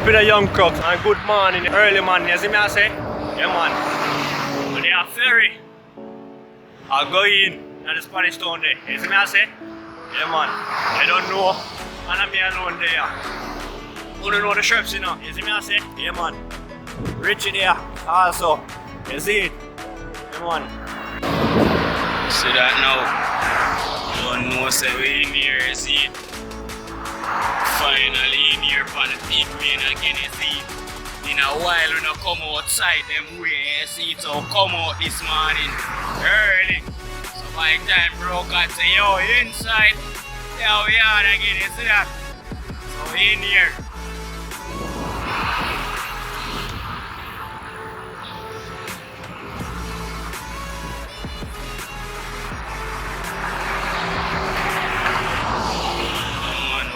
Bit of young crooks and good morning, early morning, you see me I say? Yeah man. When they are ferry, I go in at the Spanish town there, you see me I say? Yeah man. I don't know, and I'm here alone there. Who don't know the shops, you know, you see me I say? Yeah man. Richie there, also, you see it? Yeah man. See that now? Don't know say we in here, you see it? Finally in here for the big win again, you see it? In a while when I come outside them way, you see it? So come out this morning early. So by the time broke out say, yo, inside, there we are again, you see that? So in here.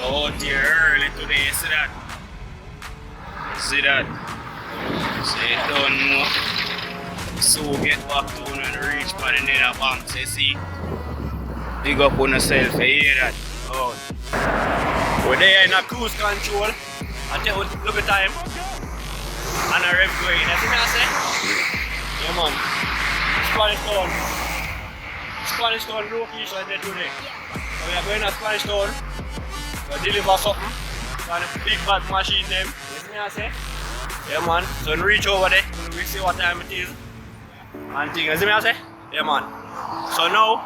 Out here early today, see that? See that? So you don't know. So get back to one and reach for the nether banks, you see? Big up on yourself, you hear that? Oh. We're there in a cruise control. I tell you, look at time. And a rev going, you see me I say? Yeah man. Spanish Town location there today. So we are going to Spanish Town. We deliver something. And a big bad machine them. You see me I say? Yeah man. So we reach over there. We see what time it is. And thing, you see me I say? Yeah man. So now,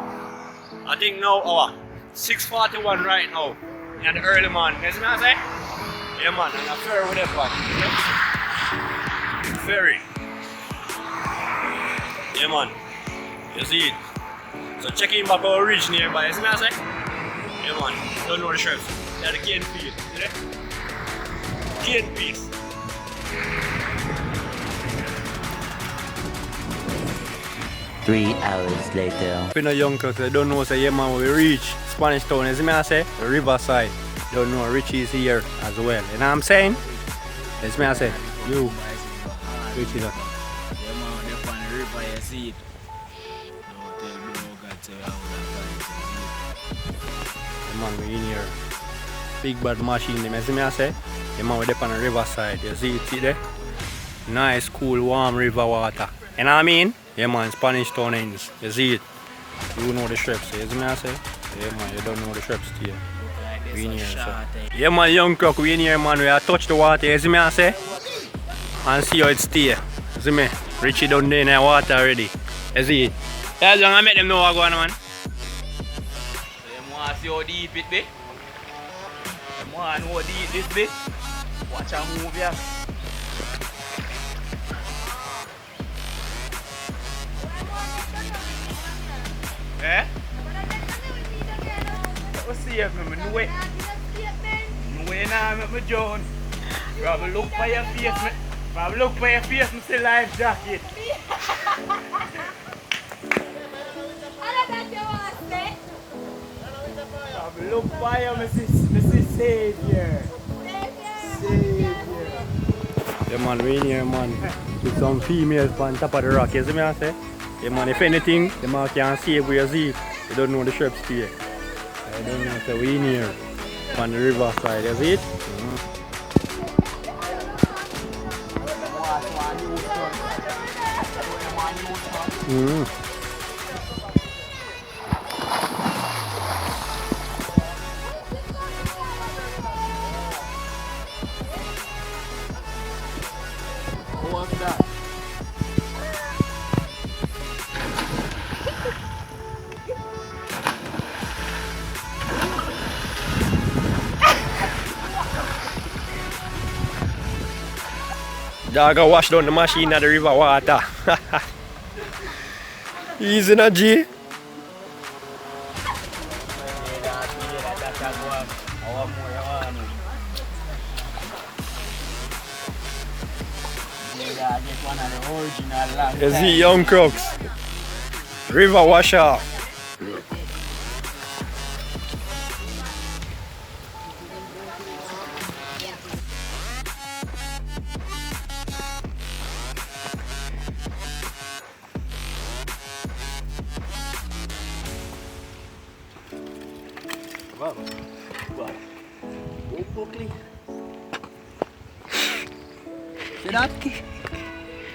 I think now our 6:41 right now. In the early morning. You see me I say? Yeah man. And a ferry with that one. Ferry. Yeah man. You see it? So check in back our reach nearby. You see me I say? Yeah man. Don't know the shirts. They're the cane piece. See that? Cane piece. Three hours later. If you know young cooks, they don't know say yeah man we reach Spanish Town, you see me I say? The riverside. Don't know Richie is here as well. You know what I'm saying? You see me I say? You Richie that. Yeah man, they're on the river, you see it? Don't tell me how God tell you how that Yeah man we in here. Big bad machine them, you see me I say? Yeah man we're up on the riverside. You see it, see there? Nice, cool, warm river water. You know what I mean? Yeah man, Spanish Town ends. You see it? You know the strips, you see me I say? Yeah man, you don't know the strips here. We in here, so. Yeah man, young crook, we in here man, we are touch the water, you see me I say? And see how it stay. You see me? Richie down there in the water already. You see it? Yeah, long I make them know what's going on, man. You want to see how deep it be? You want to know how deep this be? Watch her move here. Eh? Let's see if I know it. No way now, I'm John. Probably look for your face, man. Probably look for your face, and say life jacket. Probably look for you, Mrs. Savior. Savior. Yeah man, we in here man. With some females on top of the rock, you see me I say? Yeah man, if anything, the man can save where you see it. You don't know the shrimp stay. I don't know, so we in here. On the river side, you see it? What's that? Dog wash down the machine at the river water. Easy na G. You see young crooks. River wash off. Wow. Wow. Go quickly. See that?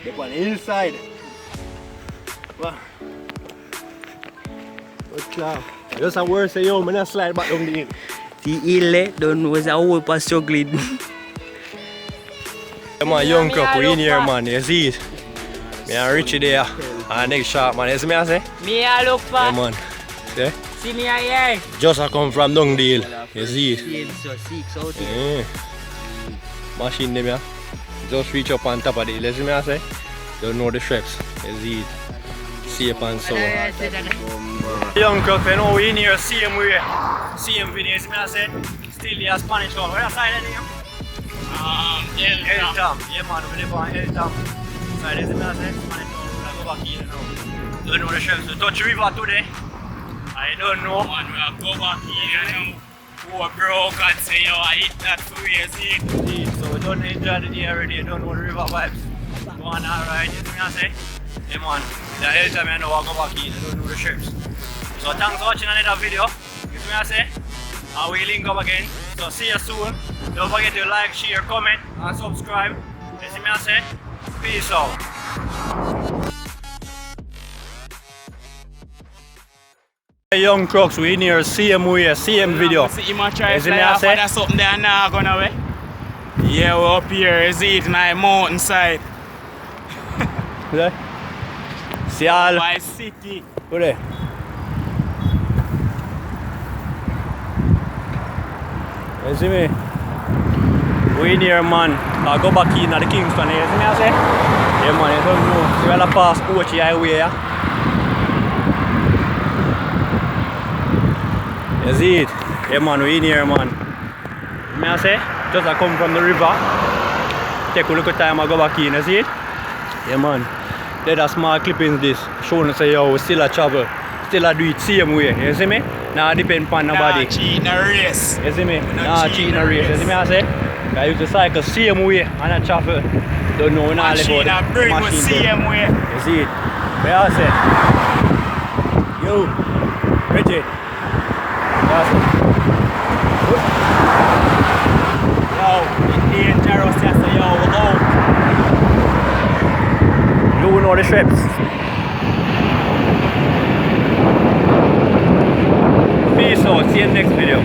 The one inside. Wow. What's up? Just a word say yo, I'm gonna slide back down the hill. The hill done was a whole for struggling. Yeah, man, young crop, we in here, man. You see it? Me and Richie there. And next shot, man. You see me, I say? Me a look for. Yeah, man. See? See me here. Just a come from down the hill. You see it? Yeah. Machine them, yeah. Just reach up on top of the hill. You see me, I say? Don't know the straps. You see it? Safe and so. Young crop, you know, we in here, same way. Same video, you see me, I say? Still the Spanish one. Where side of name? El Tam. Yeah, man, we live on El Tam. So this is the Spanish one. We'll go back here now. Don't know the chefs. We touch river today. I don't know. Man, we'll go back here now. Poor broke and say, yo, I hit that for you, see? So we don't enjoy the day already. Don't know the river vibes. Go on, alright. You see me, I say? Yeah, man. The El Tam, I know I'll go back here. I don't know the chefs. So thanks for watching another video. You see me, I say? And we link up again. So see you soon. Don't forget to like, share, comment, and subscribe. You see me, I say? Peace out. Young Crooks, we in here, same way, same video. See him a try You see me, fly I off say? of that something there now gone away. Yeah, we're up here, is it, my mountainside. See all. By city. Go there. You see me? We in here, man. I go back in at the Kingston. You see me, I say? Yeah, man, you don't know. So we'll pass Ochi Highway, yeah? You see it? Yeah, man, we in here, man. Me I say? Just I come from the river. Take a look at time I go back in, you see it? Yeah, man. There's a small clippings this. Showing us, yo, we still a travel. Still a do it same way, you see me? Now depend on nobody. Nah, cheat in a race. You see me? Nah, cheat in a race. You see me, I say? I used to cycle same way and I travel. Don't know when I live Machine a bring with same way. You see it? But I say, yo, Richie. Yo, it's dangerous, yes, so yo, we're out. You know the strips. Peace out, see you in the next video.